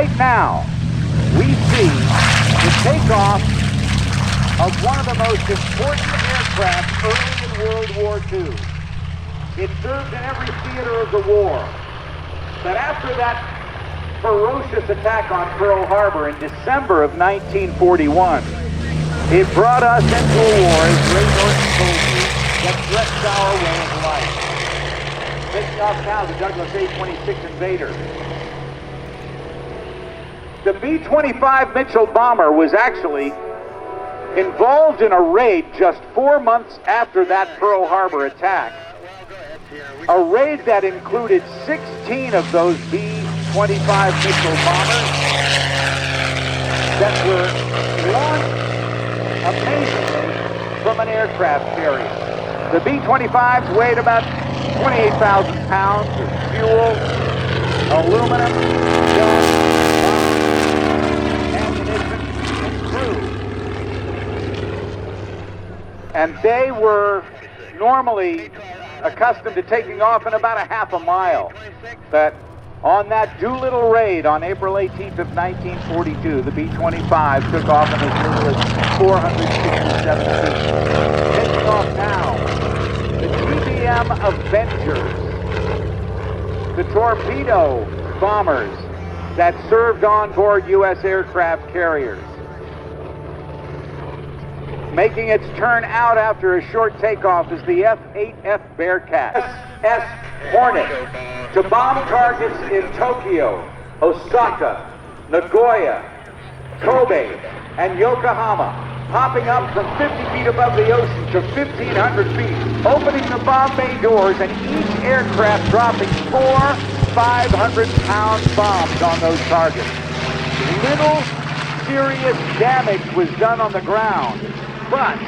right now, we see the takeoff of one of the most important aircraft early in World War II. It served in every theater of the war. But after that ferocious attack on Pearl Harbor in December of 1941, it brought us into a war, as Ray Norton told me, that threatened our way of life. Taking off now the Douglas A-26 Invader. The B-25 Mitchell bomber was actually involved in a raid just 4 months after that Pearl Harbor attack. A raid that included 16 of those B-25 Mitchell bombers that were launched amazingly from an aircraft carrier. The B-25s weighed about 28,000 pounds of fuel, aluminum, gun, ammunition, and crew. And they were normally accustomed to taking off in about a half a mile. But on that Doolittle raid on April 18th of 1942, the B-25 took off in as little as 467 feet. Taking off now, the TBM Avengers, the torpedo bombers that served on board U.S. aircraft carriers. Making its turn out after a short takeoff is the F8F Bearcat, S Hornet, to bomb targets in Tokyo, Osaka, Nagoya, Kobe, and Yokohama, popping up from 50 feet above the ocean to 1,500 feet, opening the bomb bay doors, and each aircraft dropping 4 500-pound bombs on those targets. Little serious damage was done on the ground, but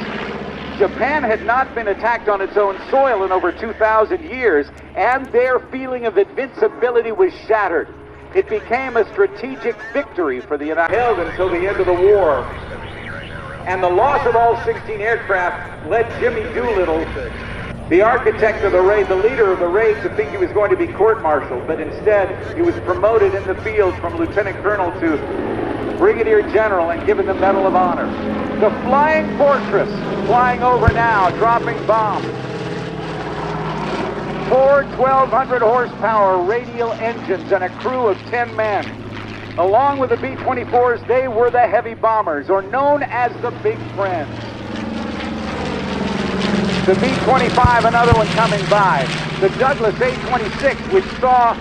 Japan had not been attacked on its own soil in over 2,000 years, and their feeling of invincibility was shattered. It became a strategic victory for the United States. Held until the end of the war, and the loss of all 16 aircraft led Jimmy Doolittle, the architect of the raid, the leader of the raid, to think he was going to be court-martialed, but instead he was promoted in the field from lieutenant colonel to brigadier general and given the Medal of Honor. The Flying Fortress, flying over now, dropping bombs. 4 1,200 horsepower radial engines and a crew of 10 men. Along with the B-24s, they were the heavy bombers, or known as the Big Friends. The B-25, another one coming by. The Douglas A-26, which saw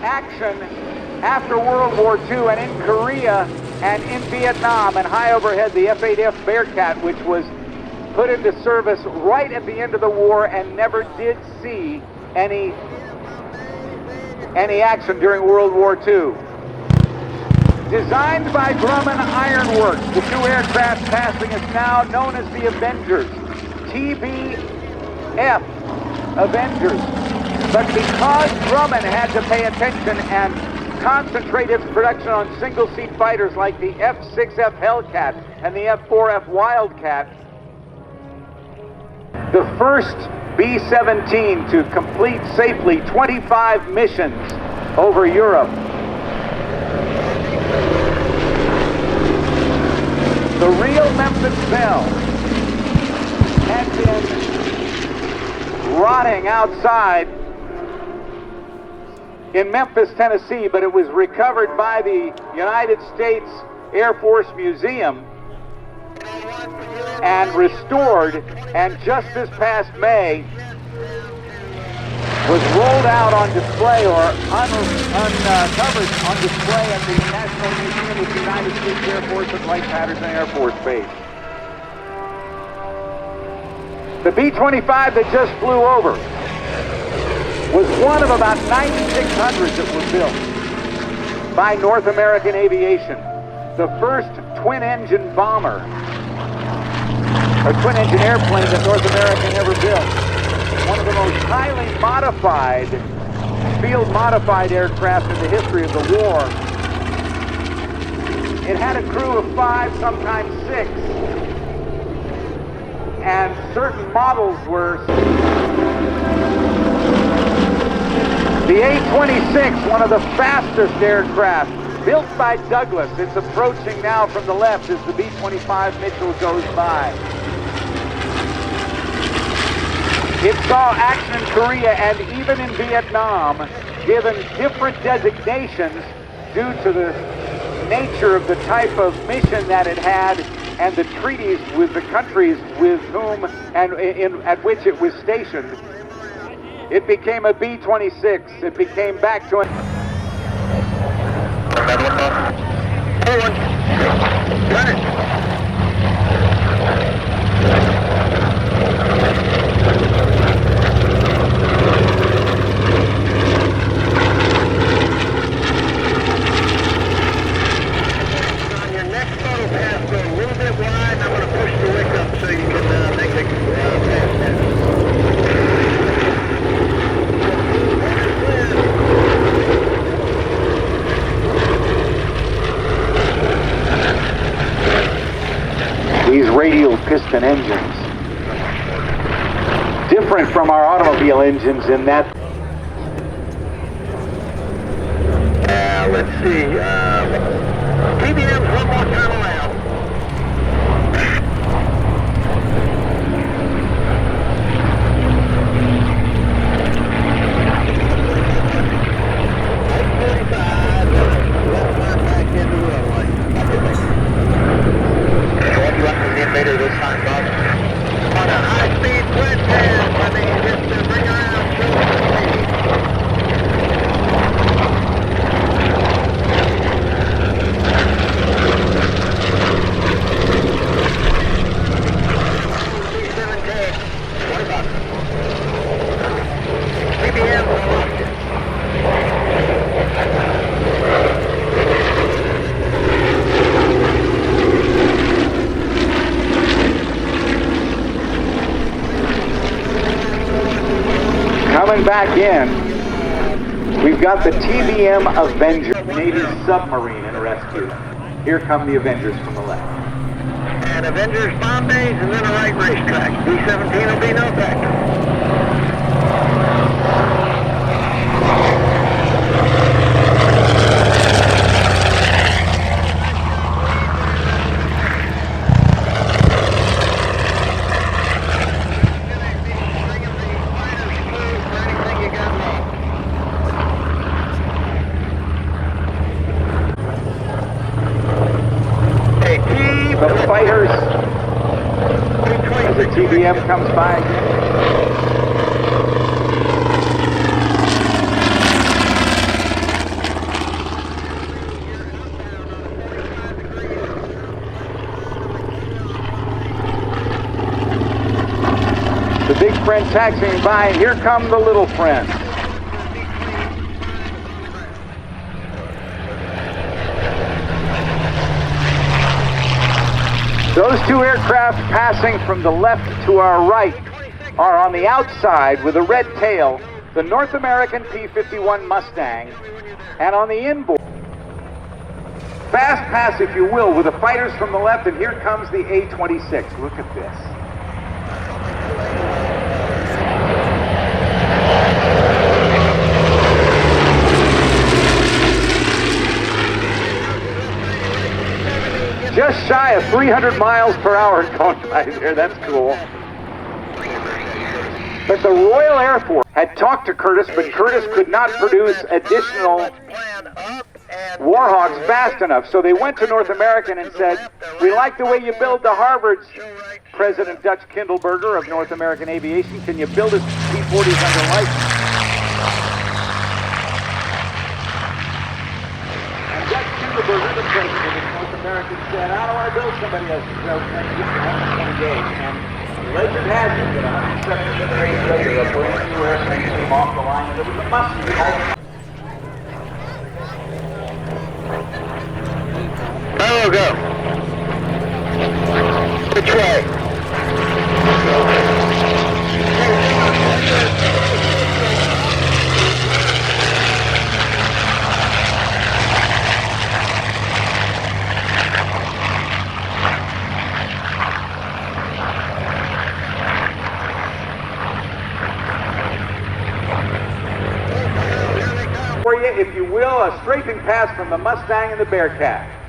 action after World War II and in Korea and in Vietnam, and high overhead the F8F Bearcat, which was put into service right at the end of the war and never did see any action during World War II. Designed by Grumman Iron Works, the 2 aircraft passing us now, known as the Avengers, TBM Avengers. But because Grumman had to pay attention and concentrate its production on single-seat fighters like the F6F Hellcat and the F4F Wildcat, the first B-17 to complete safely 25 missions over Europe. The real Memphis Belle had been rotting outside in Memphis, Tennessee, but it was recovered by the United States Air Force Museum and restored, and just this past May was rolled out on display, or uncovered on display at the National Museum of the United States Air Force at Wright-Patterson Air Force Base. The B-25 that just flew over was one of about 9,600 that were built by North American Aviation. The first twin-engine bomber, or twin-engine airplane that North American ever built. One of the most highly modified, field-modified aircraft in the history of the war. It had a crew of 5, sometimes 6. And certain models were The A-26, one of the fastest aircraft, built by Douglas. It's approaching now from the left as the B-25 Mitchell goes by. It saw action in Korea and even in Vietnam, given different designations due to the nature of the type of mission that it had and the treaties with the countries with whom and at which it was stationed. It became a B-26. It became back to an... On your next photo pass, go a little bit wide, and I'm going to push the wick up so you can make the pass that. These radial piston engines, different from our automobile engines in that. Let's see. TBM's one more time around. The Invader this time, Bob. On a high-speed Redtail, I mean, just to bring around, TBM lost it. Coming back in, we've got the TBM Avengers, Navy submarine in rescue. Here come the Avengers from the left. And Avengers bomb bays and then a right racetrack. B-17 will be no factor. The fighters, as the TBM comes by again. The big friend taxiing by, and here come the little friends. Those two aircraft passing from the left to our right are on the outside with a red tail, the North American P-51 Mustang, and on the inboard, fast pass if you will, with the fighters from the left, and here comes the A-26. Look at this. Just shy of 300 miles per hour going by there. That's cool. But the Royal Air Force had talked to Curtiss, but Curtiss could not produce additional Warhawks fast enough. So they went to North American and said, "We like the way you build the Harvards, President Dutch Kindleberger of North American Aviation. Can you build us P-40s under license?" And Dutch Kindleberger, the president of North American, said, "I don't want to build somebody else's airplane, just an 120 gauge." And legend has it that 177 days later, a brand new airplane came off the line, and it was a Mustang. Oh, go. Which way? a strafing pass from the Mustang and the Bearcat.